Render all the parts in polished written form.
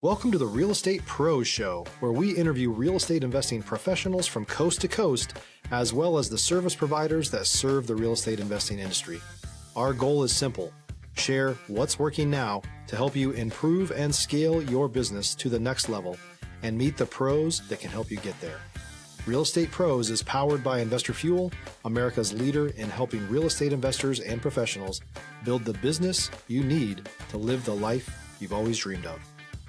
Welcome to the Real Estate Pros Show, where we interview real estate investing professionals from coast to coast, as well as the service providers that serve the real estate investing industry. Our goal is simple: share what's working now to help you improve and scale your business to the next level and meet the pros that can help you get there. Real Estate Pros is powered by Investor Fuel, America's leader in helping real estate investors and professionals build the business you need to live the life you've always dreamed of.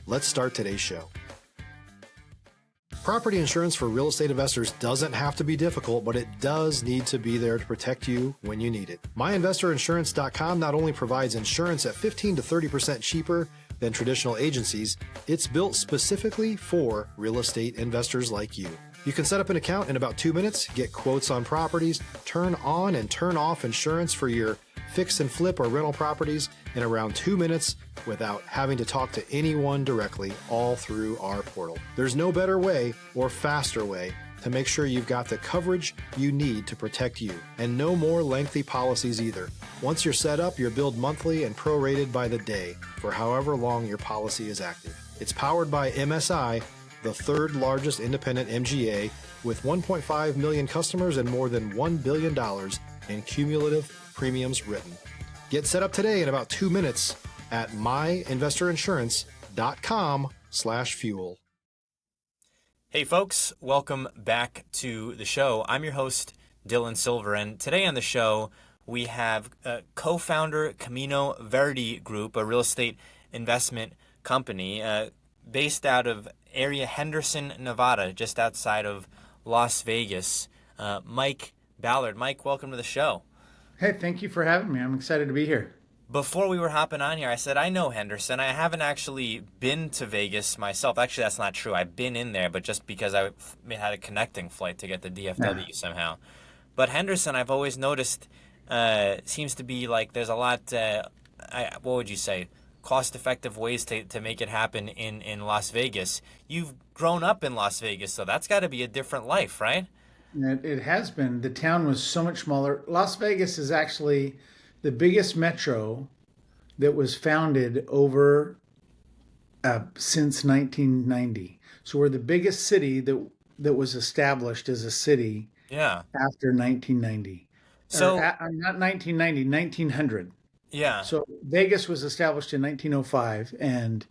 Let's start today's show. Property insurance for real estate investors doesn't have to be difficult, but it does need to be there to protect you when you need it. MyInvestorInsurance.com not only provides insurance at 15 to 30% cheaper than traditional agencies, it's built specifically for real estate investors like you. You can set up an account in about 2 minutes, get quotes on properties, turn on and turn off insurance for your fix and flip or rental properties in around 2 minutes without having to talk to anyone directly, all through our portal. There's no better way or faster way to make sure you've got the coverage you need to protect you, and no more lengthy policies either. Once you're set up, you're billed monthly and prorated by the day for however long your policy is active. It's powered by MSI, the third largest independent MGA, with 1.5 million customers and more than $1 billion in cumulative premiums written. Get set up today in about 2 minutes at myinvestorinsurance.com/fuel. Hey folks, welcome back to the show. I'm your host, Dylan Silver, and today on the show we have co-founder Camino Verde Group, a real estate investment company based out of area Henderson, Nevada, just outside of Las Vegas. Mike Ballard. Mike, welcome to the show. Hey, thank you for having me. I'm excited to be here. Before we were hopping on here, I said I know Henderson. I haven't actually been to Vegas myself. Actually, that's not true. I've been in there, but just because I had a connecting flight to get to DFW somehow. But Henderson, I've always noticed, seems to be like there's a lot, what would you say, cost-effective ways to make it happen in Las Vegas. You've grown up in Las Vegas, so that's got to be a different life, right? It has been. The town was so much smaller. Las Vegas is actually the biggest metro that was founded over since 1990. So we're the biggest city that was established as a city after 1990. So not 1990, 1900. Yeah. So Vegas was established in 1905, and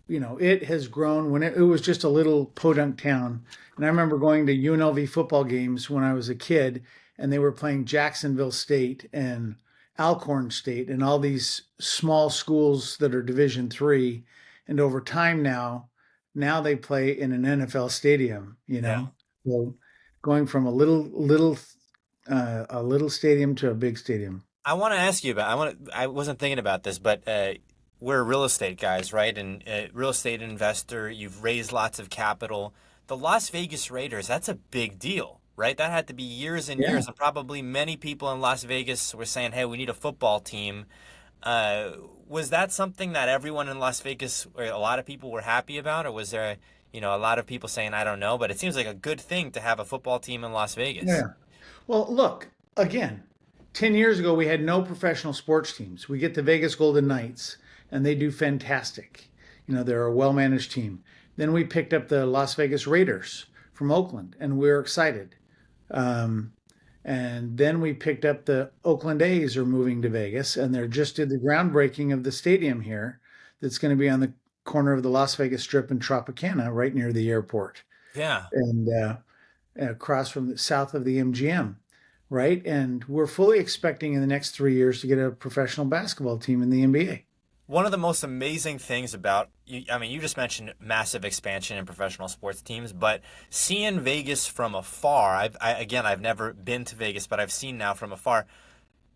it has grown. When it was just a little podunk town. And I remember going to UNLV football games when I was a kid, and they were playing Jacksonville State and Alcorn State and all these small schools that are Division III. And over time now they play in an NFL stadium, So going from a little stadium to a big stadium. I want to ask you about, I wasn't thinking about this, but we're real estate guys, right? And real estate investor, you've raised lots of capital. The Las Vegas Raiders, that's a big deal, right? That had to be years and years, and probably many people in Las Vegas were saying, hey, we need a football team. Was that something that everyone in Las Vegas, or a lot of people were happy about? Or was there, a lot of people saying, I don't know, but it seems like a good thing to have a football team in Las Vegas. Yeah. Well, look, again, 10 years ago, we had no professional sports teams. We get the Vegas Golden Knights, and they do fantastic. They're a well-managed team. Then we picked up the Las Vegas Raiders from Oakland, and we're excited. And then we picked up the Oakland A's are moving to Vegas, and they're just did the groundbreaking of the stadium here that's going to be on the corner of the Las Vegas Strip and Tropicana, right near the airport. Yeah. And across from the south of the MGM, right? And we're fully expecting in the next 3 years to get a professional basketball team in the NBA. One of the most amazing things about, you just mentioned massive expansion in professional sports teams, but seeing Vegas from afar, I've never been to Vegas, but I've seen now from afar,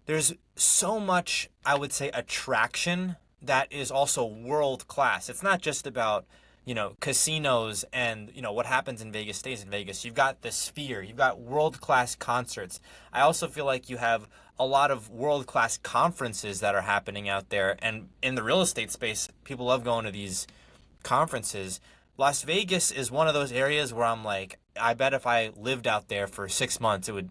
there's so much, I would say, attraction that is also world class. It's not just about, casinos and, what happens in Vegas stays in Vegas. You've got the Sphere, you've got world class concerts. I also feel like you have a lot of world-class conferences that are happening out there. And in the real estate space, people love going to these conferences. Las Vegas is one of those areas where I'm like, I bet if I lived out there for 6 months, it would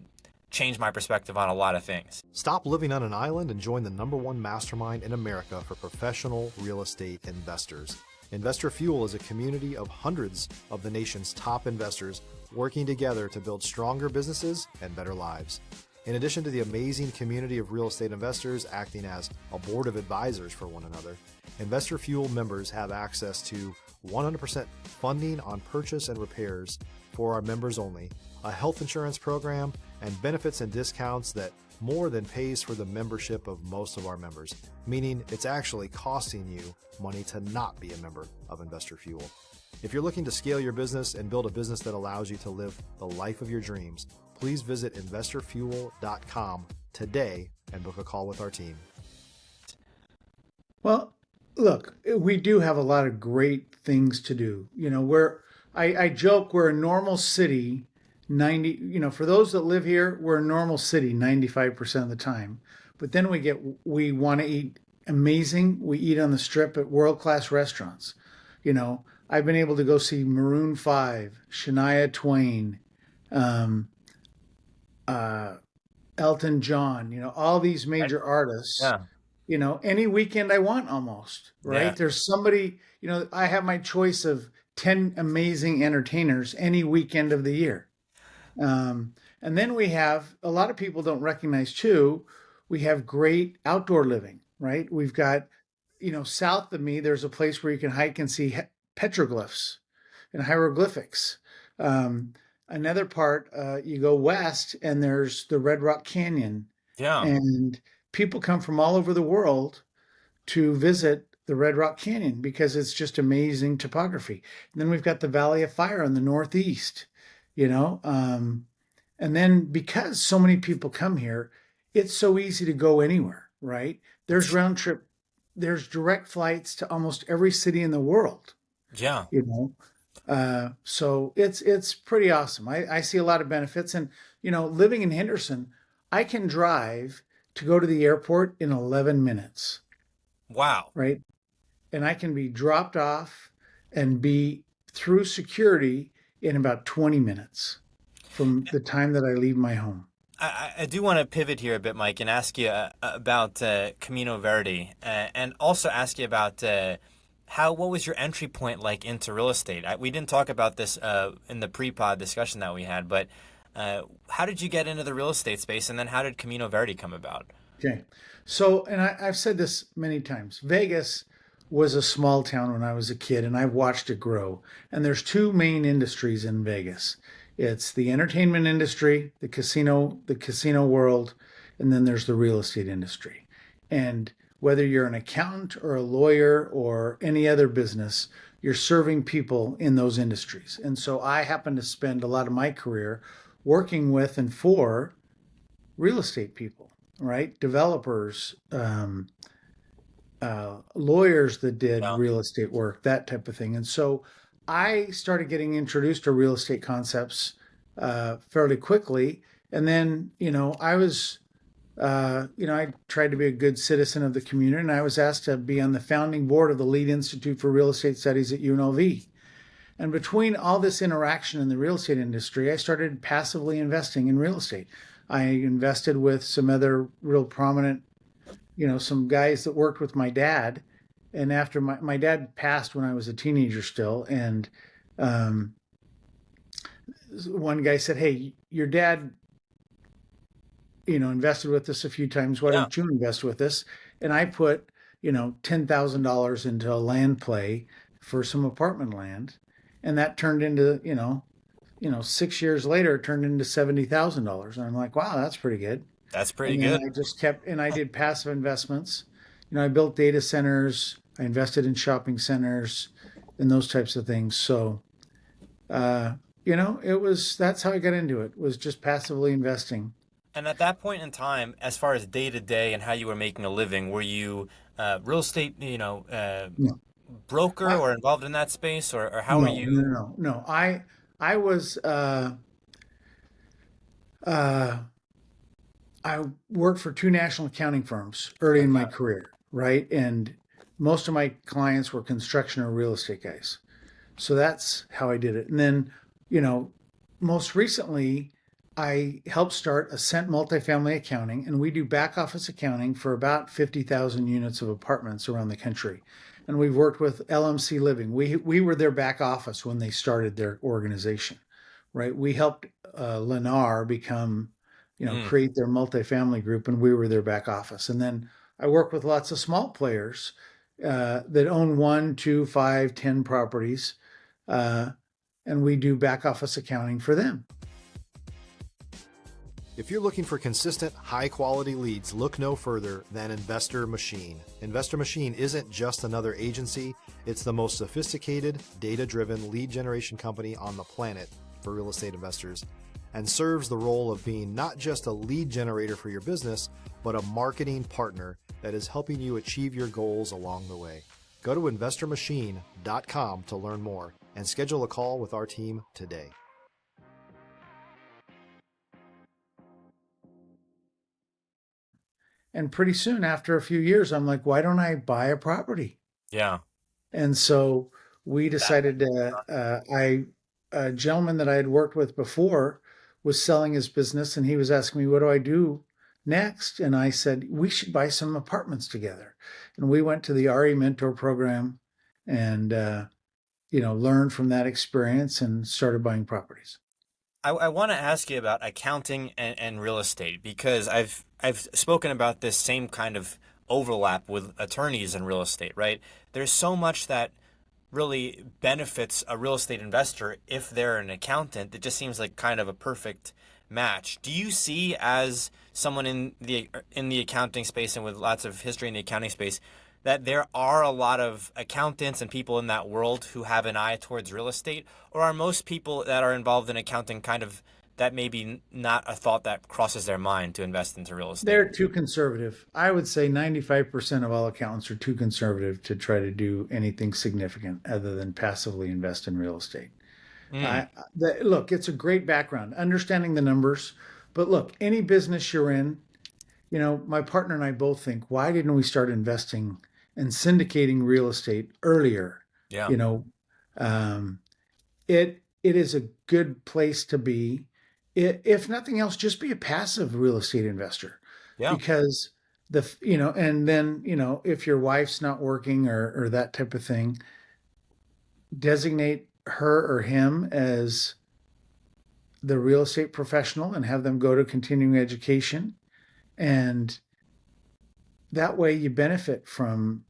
change my perspective on a lot of things. Stop living on an island and join the #1 mastermind in America for professional real estate investors. Investor Fuel is a community of hundreds of the nation's top investors working together to build stronger businesses and better lives. In addition to the amazing community of real estate investors acting as a board of advisors for one another, Investor Fuel members have access to 100% funding on purchase and repairs for our members only, a health insurance program, and benefits and discounts that more than pays for the membership of most of our members, meaning it's actually costing you money to not be a member of Investor Fuel. If you're looking to scale your business and build a business that allows you to live the life of your dreams, please visit investorfuel.com today and book a call with our team. Well, look, we do have a lot of great things to do. I joke we're a normal city 90, for those that live here, we're a normal city 95% of the time. But then we want to eat amazing. We eat on the strip at world-class restaurants. I've been able to go see Maroon 5, Shania Twain, Elton John, all these major artists, any weekend I want almost, right? Yeah. There's somebody, I have my choice of 10 amazing entertainers any weekend of the year. And then we have, a lot of people don't recognize too, we have great outdoor living, right? We've got, south of me, there's a place where you can hike and see petroglyphs and hieroglyphics. Another part, you go west and there's the Red Rock Canyon. Yeah. And people come from all over the world to visit the Red Rock Canyon because it's just amazing topography. And then we've got the Valley of Fire in the northeast, and then because so many people come here, it's so easy to go anywhere, right? There's direct flights to almost every city in the world. Yeah. So it's pretty awesome. I see a lot of benefits, and living in Henderson, I can drive to go to the airport in 11 minutes. Wow. Right. And I can be dropped off and be through security in about 20 minutes from the time that I leave my home. I do want to pivot here a bit, Mike, and ask you about Camino Verde, and also ask you about what was your entry point like into real estate? We didn't talk about this in the pre-pod discussion that we had, but how did you get into the real estate space, and then how did Camino Verde come about? Okay. So, and I've said this many times, Vegas was a small town when I was a kid, and I've watched it grow. And there's two main industries in Vegas. It's the entertainment industry, the casino world, and then there's the real estate industry. And whether you're an accountant or a lawyer or any other business, you're serving people in those industries. And so I happen to spend a lot of my career working with and for real estate people, right? Developers, lawyers that did real estate work, that type of thing. And so I started getting introduced to real estate concepts fairly quickly. And then, I was, I tried to be a good citizen of the community, and I was asked to be on the founding board of the Lead Institute for Real Estate Studies at UNLV. And between all this interaction in the real estate industry, I started passively investing in real estate. I invested with some other real prominent, some guys that worked with my dad. And after my dad passed when I was a teenager still, and one guy said, "Hey, your dad, invested with us a few times. Why don't you invest with us?" And I put, $10,000 into a land play for some apartment land, and that turned into, 6 years later, it turned into $70,000. And I'm like, wow, that's pretty good. That's pretty good. I just I did passive investments. I built data centers. I invested in shopping centers and those types of things. So, that's how I got into it, was just passively investing. And at that point in time, as far as day to day and how you were making a living, were you real estate, broker or involved in that space, or how were you? No. I was. I worked for two national accounting firms early in my career, right? And most of my clients were construction or real estate guys. So that's how I did it. And then, most recently, I helped start Ascent Multifamily Accounting, and we do back office accounting for about 50,000 units of apartments around the country. and we've worked with LMC Living. We were their back office when they started their organization, right? We helped Lennar become, Mm. create their multifamily group, and we were their back office. And then I work with lots of small players that own 1, 2, 5, 10 properties, and we do back office accounting for them. If you're looking for consistent, high-quality leads, look no further than Investor Machine. Investor Machine isn't just another agency. It's the most sophisticated, data-driven lead generation company on the planet for real estate investors, and serves the role of being not just a lead generator for your business, but a marketing partner that is helping you achieve your goals along the way. Go to investormachine.com to learn more and schedule a call with our team today. And pretty soon, after a few years, I'm like, why don't I buy a property? Yeah. And so we decided a gentleman that I had worked with before was selling his business, and he was asking me, what do I do next? And I said, we should buy some apartments together. And we went to the RE Mentor program and, learned from that experience and started buying properties. I want to ask you about accounting and real estate, because I've spoken about this same kind of overlap with attorneys in real estate, right? There's so much that really benefits a real estate investor if they're an accountant. It just seems like kind of a perfect match. Do you see, as someone in the accounting space and with lots of history in the accounting space, that there are a lot of accountants and people in that world who have an eye towards real estate? Or are most people that are involved in accounting kind of that maybe not a thought that crosses their mind to invest into real estate? They're too conservative. I would say 95% of all accountants are too conservative to try to do anything significant other than passively invest in real estate. Mm. Look, it's a great background, understanding the numbers. But look, any business you're in, my partner and I both think, why didn't we start investing and syndicating real estate earlier? Yeah. It is a good place to be. If nothing else, just be a passive real estate investor, Yeah. because and then, if your wife's not working or that type of thing, designate her or him as the real estate professional and have them go to continuing education. And that way you benefit from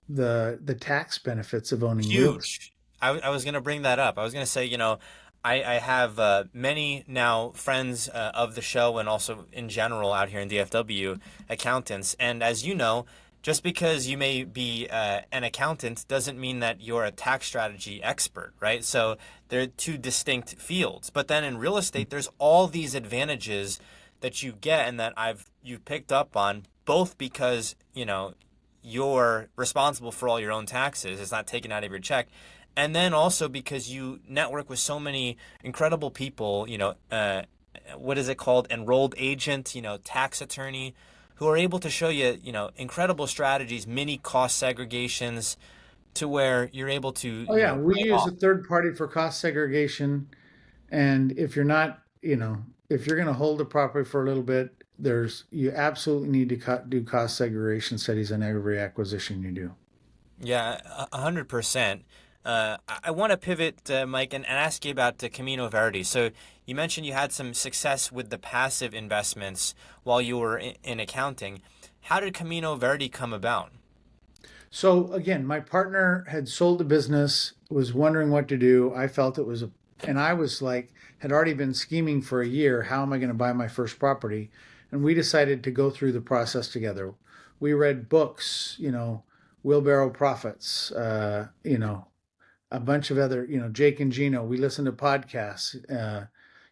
the tax benefits of owning real estate. Huge. I was going to bring that up. I was going to say, I have many now friends of the show and also in general out here in DFW, accountants. And as you know, just because you may be an accountant doesn't mean that you're a tax strategy expert, right? So they're two distinct fields. But then in real estate, there's all these advantages that you get and that you've picked up on, both because, you're responsible for all your own taxes. It's not taken out of your check. And then also because you network with so many incredible people, what is it called? Enrolled agent, tax attorney, who are able to show you, incredible strategies, mini cost segregations, to where you're able to. Oh yeah, we use a third party for cost segregation. And if you're not, if you're going to hold a property for a little bit, you absolutely need to do cost segregation studies on every acquisition you do. Yeah, 100%. I want to pivot, Mike, and ask you about the Camino Verde. So you mentioned you had some success with the passive investments while you were in accounting. How did Camino Verde come about? So again, my partner had sold the business, was wondering what to do. I felt it was and I was like, had already been scheming for a year. How am I going to buy my first property? And we decided to go through the process together. We read books, Wheelbarrow Profits, a bunch of other, Jake and Gino. We listened to podcasts,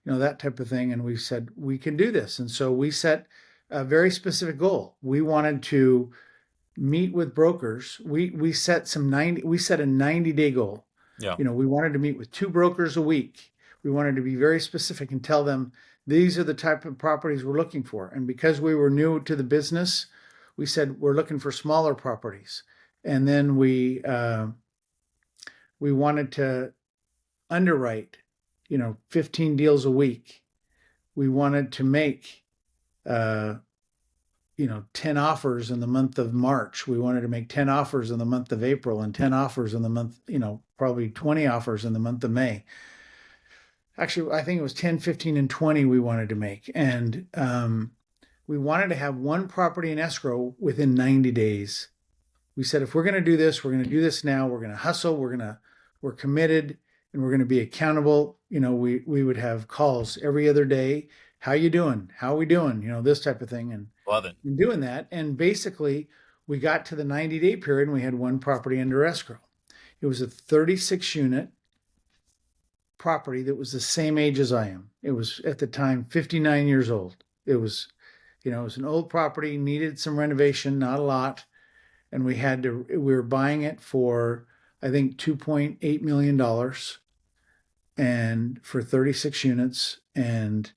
that type of thing. And we said, we can do this. And so we set a very specific goal. We wanted to meet with brokers. We set a 90-day goal. Yeah. We wanted to meet with 2 brokers a week. We wanted to be very specific and tell them, these are the type of properties we're looking for. And because we were new to the business, we said, we're looking for smaller properties. And then we wanted to underwrite, 15 deals a week. We wanted to make, 10 offers in the month of March. We wanted to make 10 offers in the month of April and 10 offers in the month, probably 20 offers in the month of May. Actually, I think it was 10, 15, and 20 we wanted to make. And we wanted to have one property in escrow within 90 days. We said, if we're going to do this, we're going to do this now. We're going to hustle. We're committed, and we're going to be accountable. We would have calls every other day. How you doing? How are we doing? This type of thing. And Love it. doing that. And basically, we got to the 90-day period and we had one property under escrow. It was a 36-unit property that was the same age as I am. It was at the time 59 years old. It was an old property, needed some renovation, not a lot. And we were buying it for, I think, $2.8 million and for 36 units. And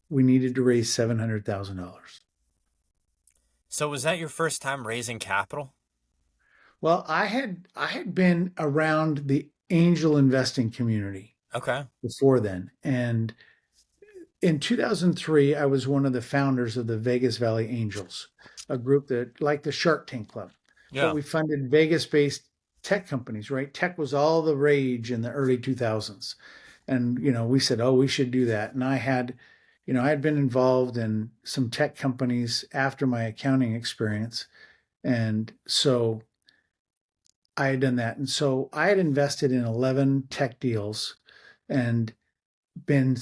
we needed to raise $700,000. So was that your first time raising capital? Well, I had been around the angel investing community Okay. before then. And in 2003, I was one of the founders of the Vegas Valley Angels, a group that, like the Shark Tank Club, Yeah. but we funded Vegas-based tech companies, right? Tech was all the rage in the early 2000s. And, we said, oh, we should do that. And I had been involved in some tech companies after my accounting experience. And so I had done that. And so I had invested in 11 tech deals and been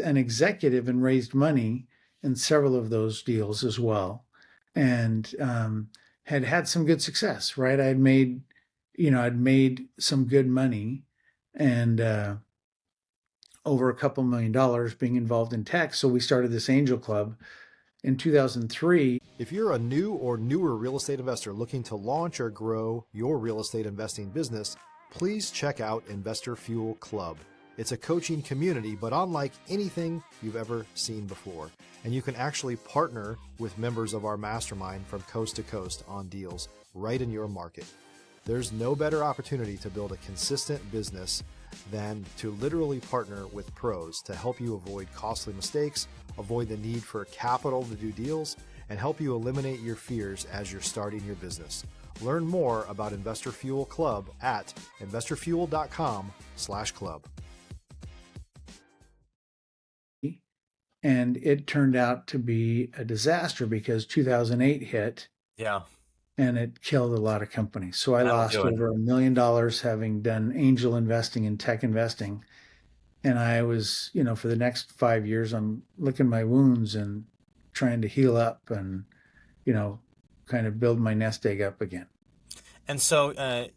an executive and raised money in several of those deals as well. And had some good success, right? I'd made some good money and over a couple $1 million being involved in tech. So we started this angel club in 2003. If you're a new or newer real estate investor looking to launch or grow your real estate investing business, please check out Investor Fuel Club. It's a coaching community, but unlike anything you've ever seen before. And you can actually partner with members of our mastermind from coast to coast on deals right in your market. There's no better opportunity to build a consistent business than to literally partner with pros to help you avoid costly mistakes, avoid the need for capital to do deals, and help you eliminate your fears as you're starting your business. Learn more about Investor Fuel Club at investorfuel.com/club. And it turned out to be a disaster because 2008 hit. Yeah. And it killed a lot of companies. So I lost over $1 million having done angel investing and tech investing. And I was, for the next 5 years, I'm licking my wounds and trying to heal up and, kind of build my nest egg up again. And so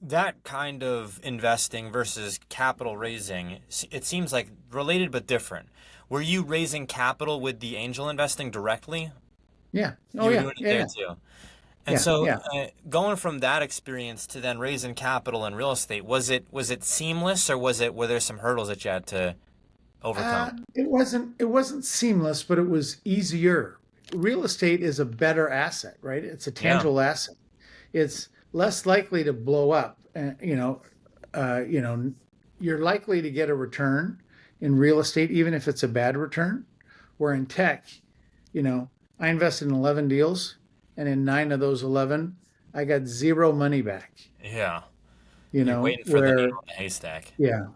that kind of investing versus capital raising, it seems like related but different. Were you raising capital with the angel investing directly? Yeah. You were doing it there too. And going from that experience to then raising capital in real estate, was it seamless, or were there some hurdles that you had to overcome? It wasn't seamless, but it was easier. Real estate is a better asset, right? It's a tangible asset. It's less likely to blow up. You're likely to get a return in real estate, even if it's a bad return. Where in tech, I invested in 11 deals. And in 9 of those 11, I got zero money back. Yeah. You're waiting for the needle in the haystack. Yeah.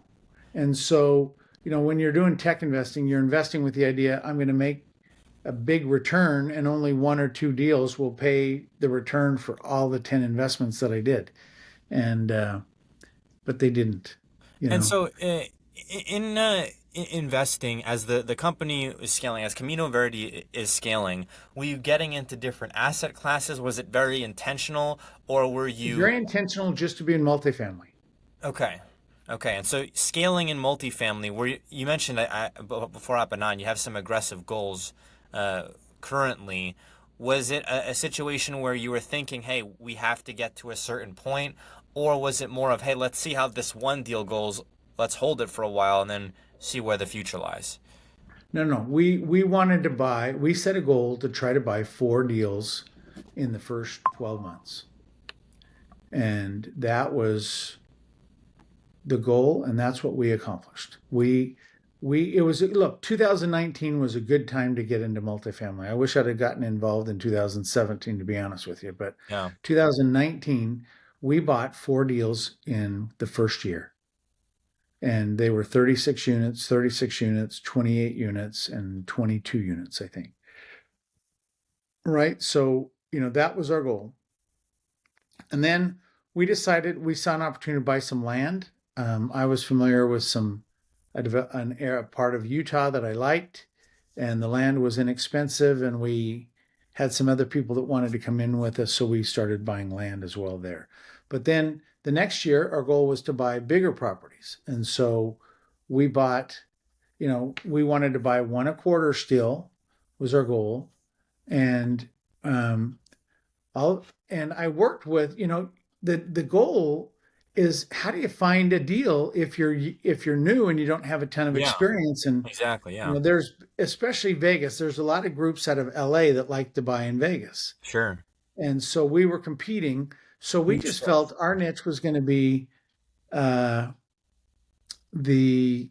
And so, when you're doing tech investing, you're investing with the idea, I'm going to make a big return and only 1 or 2 deals will pay the return for all the 10 investments that I did. And, but they didn't. And so in investing, as the company is scaling, as Camino Verde is scaling, were you getting into different asset classes? Was it very intentional, or were you very intentional just to be in multifamily? Okay. And so scaling in multifamily, you mentioned before up and on, you have some aggressive goals currently. Was it a situation where you were thinking, hey, we have to get to a certain point, or was it more of, hey, let's see how this one deal goes, let's hold it for a while and then see where the future lies? No. We wanted to buy, we set a goal to try to buy 4 deals in the first 12 months. And that was the goal, and that's what we accomplished. We look, 2019 was a good time to get into multifamily. I wish I'd have gotten involved in 2017, to be honest with you. But Yeah. 2019, we bought 4 deals in the first year, and they were 36 units, 28 units, and 22 units, I think. Right. So, that was our goal. And then we saw an opportunity to buy some land. I was familiar with a part of Utah that I liked, and the land was inexpensive, and we had some other people that wanted to come in with us, so we started buying land as well there. But then the next year, our goal was to buy bigger properties, and so we bought, we wanted to buy one a quarter still was our goal, and um, I worked with, the goal is how do you find a deal if you're new and you don't have a ton of Yeah. experience. And Exactly. Yeah. there's, especially Vegas, there's a lot of groups out of LA that like to buy in Vegas. Sure. And so we were competing. So we just Understood. felt our niche was going to be uh, the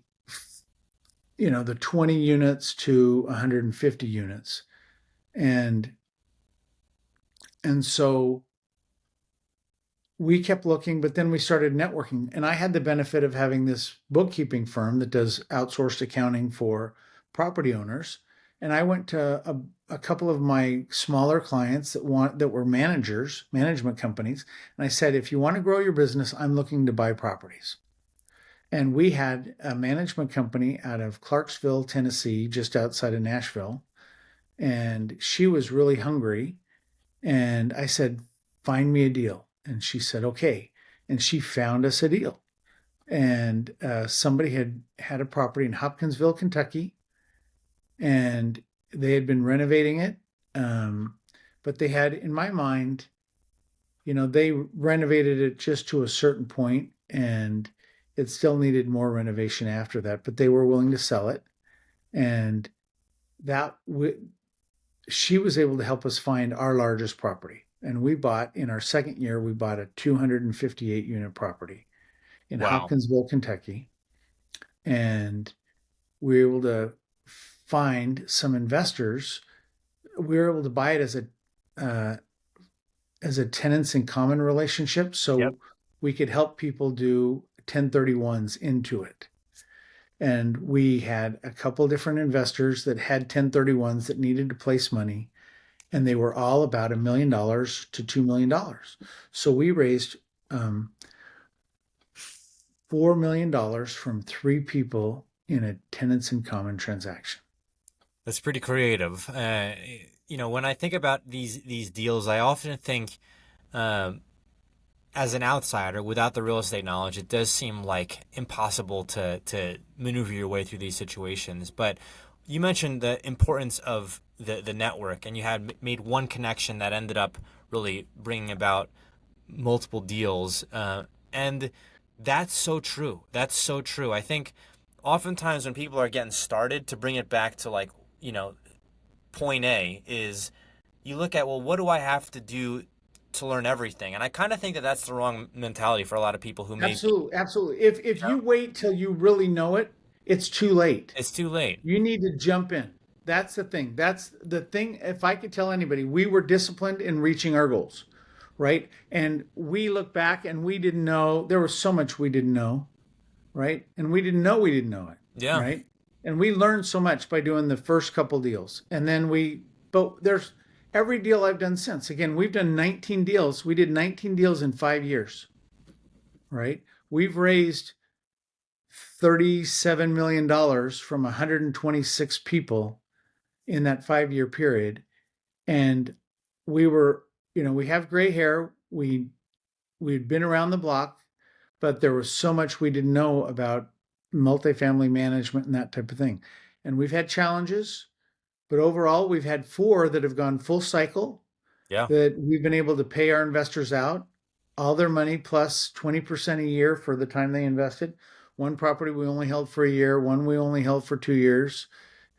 the 20 units to 150 units. And so we kept looking, but then we started networking. And I had the benefit of having this bookkeeping firm that does outsourced accounting for property owners. And I went to a couple of my smaller clients that were management companies. And I said, if you want to grow your business, I'm looking to buy properties. And we had a management company out of Clarksville, Tennessee, just outside of Nashville. And she was really hungry. And I said, find me a deal. And she said, okay. And she found us a deal. And somebody had a property in Hopkinsville, Kentucky, and they had been renovating it. But they had, in my mind, they renovated it just to a certain point, and it still needed more renovation after that. But they were willing to sell it, and that she was able to help us find our largest property. And in our second year, we bought a 258 unit property in Wow. Hopkinsville, Kentucky. And we were able to find some investors. We were able to buy it as a tenants in common relationship. Yep. So we could help people do 1031s into it. And we had a couple different investors that had 1031s that needed to place money. And they were all about $1 million to $2 million. So we raised $4 million from 3 people in a tenants in common transaction. That's pretty creative. When I think about these deals, I often think, as an outsider without the real estate knowledge, it does seem like impossible to maneuver your way through these situations. But you mentioned the importance of the network, and you had made one connection that ended up really bringing about multiple deals. And that's so true. That's so true. I think oftentimes when people are getting started, to bring it back to point A is you look at, well, what do I have to do to learn everything? And I kind of think that that's the wrong mentality for a lot of people who may be, Absolutely. If you wait till you really know it, it's too late. it's too late. You need to jump in. That's the thing. That's the thing. If I could tell anybody, we were disciplined in reaching our goals, right? And we look back and we didn't know, there was so much we didn't know, right? And we didn't know it, Yeah. right? And we learned so much by doing the first couple deals. And then but there's every deal I've done since. Again, we've done 19 deals. We did 19 deals in 5 years, right? We've raised $37 million from 126 people in that 5-year period. And we have gray hair. We'd been around the block, but there was so much we didn't know about multifamily management and that type of thing. And we've had challenges, but overall we've had 4 that have gone full cycle, Yeah. that we've been able to pay our investors out all their money plus 20% a year for the time they invested. One property we only held for a year, one we only held for 2 years,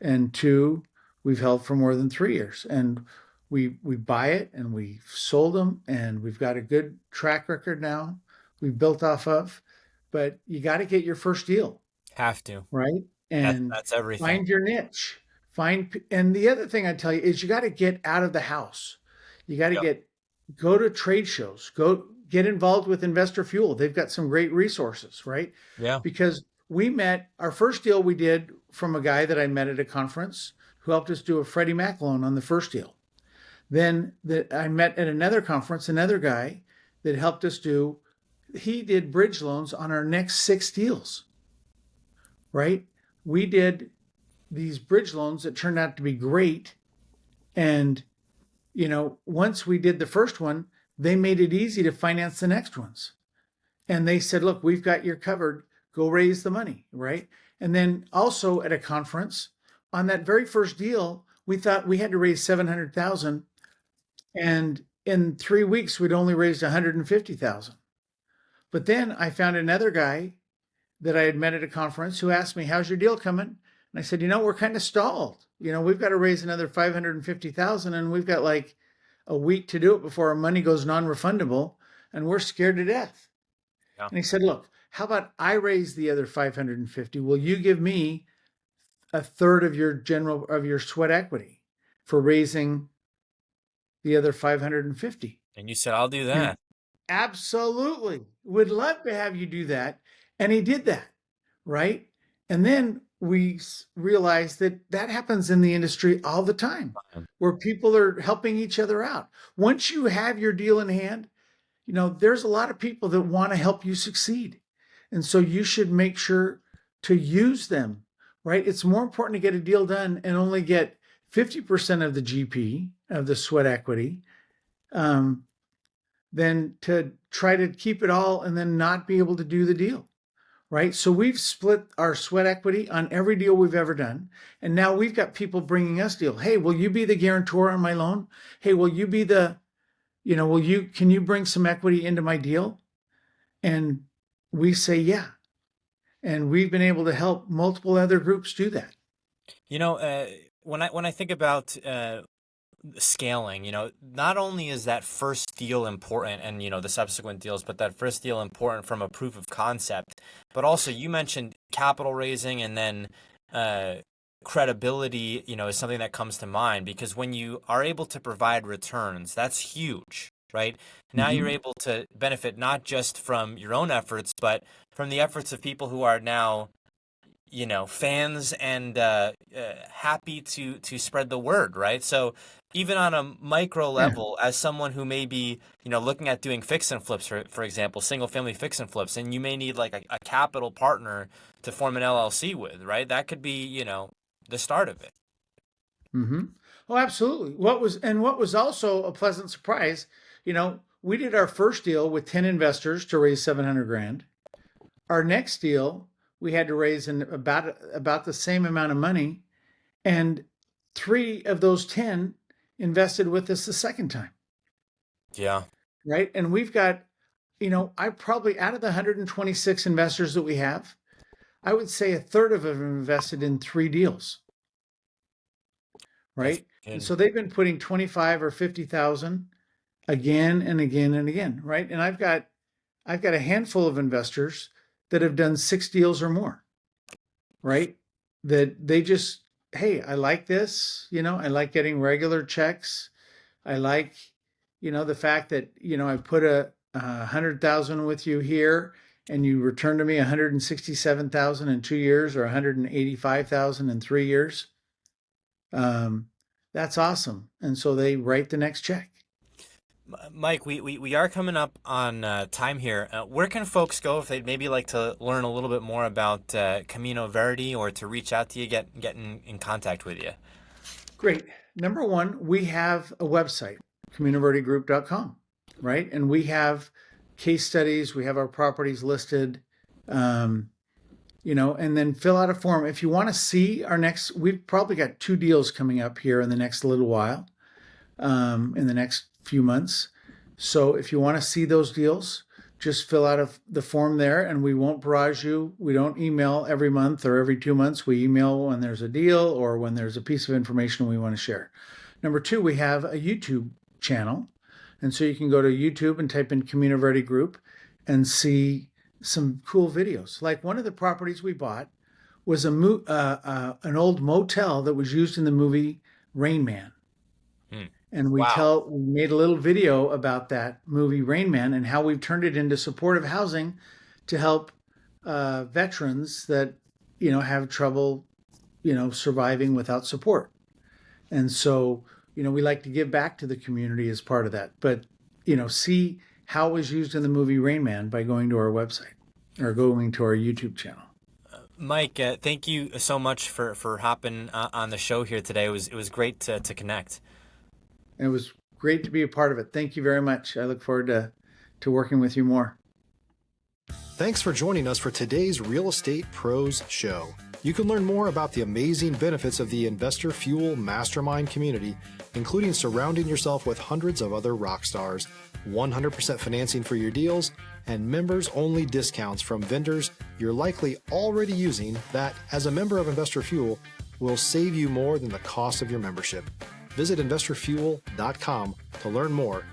and 2 we've held for more than 3 years. And we buy it and we sold them, and we've got a good track record now we've built off of. But you got to get your first deal, Have to. right? and That's everything. find your niche. And the other thing I tell you is you got to get out of the house. You got to Yep. go to trade shows, go get involved with Investor Fuel. They've got some great resources, right? Yeah. Because we met our first deal we did from a guy that I met at a conference who helped us do a Freddie Mac loan on the first deal. Then I met at another conference, another guy that helped us do, he did bridge loans on our next 6 deals, right? We did these bridge loans that turned out to be great. And, once we did the first one, they made it easy to finance the next ones. And they said, look, we've got you covered. Go raise the money, right? And then also at a conference, on that very first deal, we thought we had to raise 700,000, and in 3 weeks we'd only raised 150,000. But then I found another guy that I had met at a conference who asked me, "How's your deal coming?" And I said, "We're kind of stalled. We've got to raise another 550,000, and we've got like a week to do it before our money goes non-refundable, and we're scared to death." Yeah. And he said, "Look, how about I raise the other 550? Will you give me a third of your sweat equity for raising the other 550?" And you said, I'll do that. Absolutely. Would love to have you do that. And he did that, right? And then we realized that happens in the industry all the time, where people are helping each other out. Once you have your deal in hand, there's a lot of people that want to help you succeed. And so you should make sure to use them, right? It's more important to get a deal done and only get 50% of the GP, of the sweat equity, than to try to keep it all and then not be able to do the deal, right? So we've split our sweat equity on every deal we've ever done. And now we've got people bringing us deals. Hey, will you be the guarantor on my loan? Hey, will you be can you bring some equity into my deal? And we say, yeah. And we've been able to help multiple other groups do that. When I think about scaling, not only is that first deal important and, the subsequent deals, but that first deal important from a proof of concept, but also you mentioned capital raising, and then credibility, is something that comes to mind, because when you are able to provide returns, that's huge, right? Now you're able to benefit not just from your own efforts, but from the efforts of people who are now, fans and happy to spread the word, right? So even on a micro level, as someone who may be, looking at doing fix and flips, for example, single family fix and flips, and you may need like a capital partner to form an LLC with, right? That could be, the start of it. Mm-hmm. Oh, absolutely. What was also a pleasant surprise, we did our first deal with 10 investors to raise 700 grand. Our next deal, we had to raise about the same amount of money, and 3 of those 10 invested with us the second time. Yeah. Right. And we've got, I probably, out of the 126 investors that we have, I would say a third of them invested in 3 deals. Right. And so they've been putting 25 or 50,000 again and again and again. Right. And I've got a handful of investors that have done 6 deals or more. Right. That they just, hey, I like this, I like getting regular checks. I like, the fact that, I put 100,000 with you here and you return to me 167,000 in 2 years or 185,000 in 3 years. That's awesome. And so they write the next check. Mike, we are coming up on time here. Where can folks go if they'd maybe like to learn a little bit more about Camino Verde, or to reach out to you, get in contact with you? Great. Number one, we have a website, CaminoVerdeGroup.com, right? And we have case studies. We have our properties listed, and then fill out a form. If you want to see we've probably got 2 deals coming up here in the next little while, in the next few months. So if you want to see those deals, just fill out the form there, and we won't barrage you. We don't email every month or every 2 months. We email when there's a deal or when there's a piece of information we want to share. Number 2, we have a YouTube channel. And so you can go to YouTube and type in Camino Verde Group and see some cool videos. Like one of the properties we bought was an old motel that was used in the movie Rain Man. And we made a little video about that movie Rain Man and how we've turned it into supportive housing to help veterans that, have trouble, surviving without support. And so, we like to give back to the community as part of that. But, see how it was used in the movie Rain Man by going to our website or going to our YouTube channel. Mike, thank you so much for hopping on the show here today. It was great to connect. It was great to be a part of it. Thank you very much. I look forward to working with you more. Thanks for joining us for today's Real Estate Pros Show. You can learn more about the amazing benefits of the Investor Fuel Mastermind community, including surrounding yourself with hundreds of other rock stars, 100% financing for your deals, and members-only discounts from vendors you're likely already using that, as a member of Investor Fuel, will save you more than the cost of your membership. Visit investorfuel.com to learn more.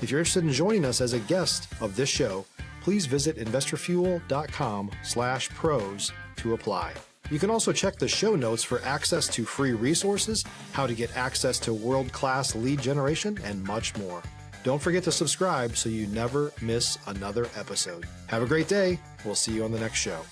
If you're interested in joining us as a guest of this show, please visit investorfuel.com/pros to apply. You can also check the show notes for access to free resources, how to get access to world-class lead generation, and much more. Don't forget to subscribe so you never miss another episode. Have a great day. We'll see you on the next show.